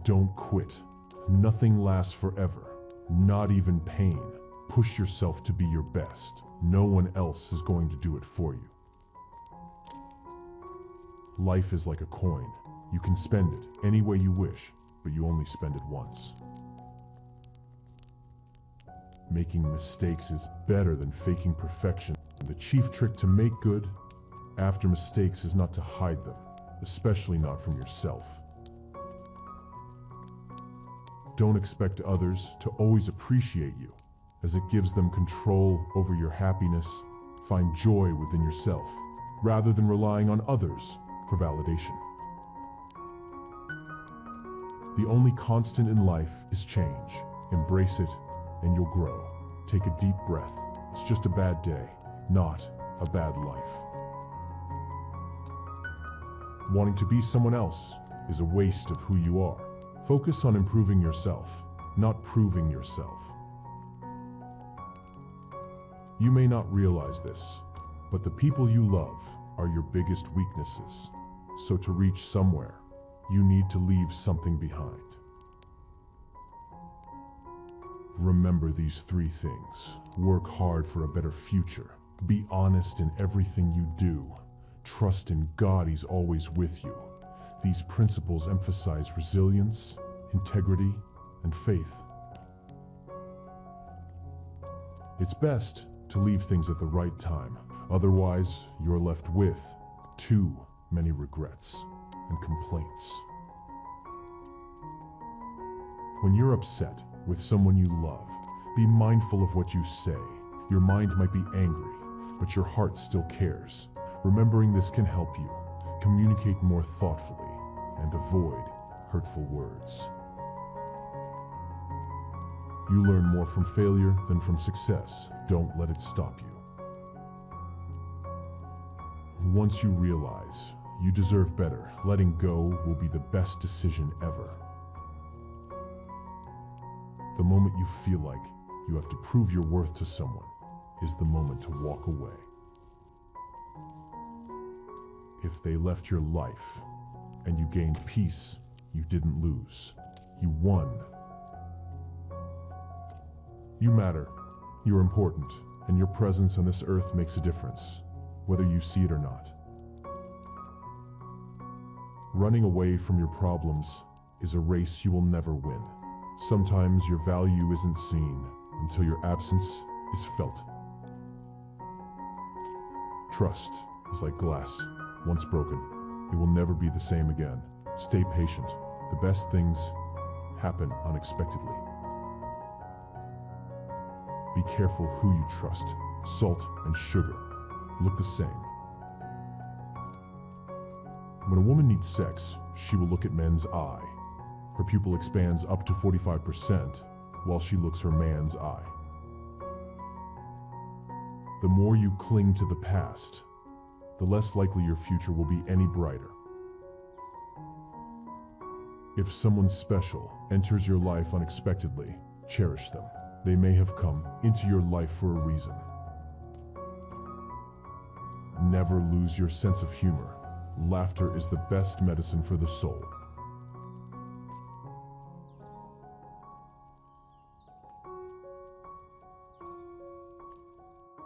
Don't quit. Nothing lasts forever, not even pain. Push yourself to be your best. No one else is going to do it for you. Life is like a coin. You can spend it any way you wish, but you only spend it once. Making mistakes is better than faking perfection. The chief trick to make good after mistakes is not to hide them, especially not from yourself. Don't expect others to always appreciate you, as it gives them control over your happiness. Find joy within yourself, rather than relying on others for validation. The only constant in life is change. Embrace it, and you'll grow. Take a deep breath. It's just a bad day, not a bad life. Wanting to be someone else is a waste of who you are. Focus on improving yourself, not proving yourself. You may not realize this, but the people you love are your biggest weaknesses. So to reach somewhere, you need to leave something behind. Remember these 3 things. Work hard for a better future. Be honest in everything you do. Trust in God, He's always with you. These principles emphasize resilience, integrity, and faith. It's best to leave things at the right time. Otherwise, you're left with too many regrets and complaints. When you're upset with someone you love, be mindful of what you say. Your mind might be angry, but your heart still cares. Remembering this can help you communicate more thoughtfully and avoid hurtful words. You learn more from failure than from success. Don't let it stop you. Once you realize you deserve better, letting go will be the best decision ever. The moment you feel like you have to prove your worth to someone is the moment to walk away. If they left your life and you gained peace, you didn't lose. You won. You matter. You're important, and your presence on this earth makes a difference, whether you see it or not. Running away from your problems is a race you will never win. Sometimes your value isn't seen until your absence is felt. Trust is like glass. Once broken, it will never be the same again. Stay patient. The best things happen unexpectedly. Be careful who you trust. Salt and sugar look the same. When a woman needs sex, she will look at men's eye. Her pupil expands up to 45% while she looks her man's eye. The more you cling to the past, the less likely your future will be any brighter. If someone special enters your life unexpectedly, cherish them. They may have come into your life for a reason. Never lose your sense of humor. Laughter is the best medicine for the soul.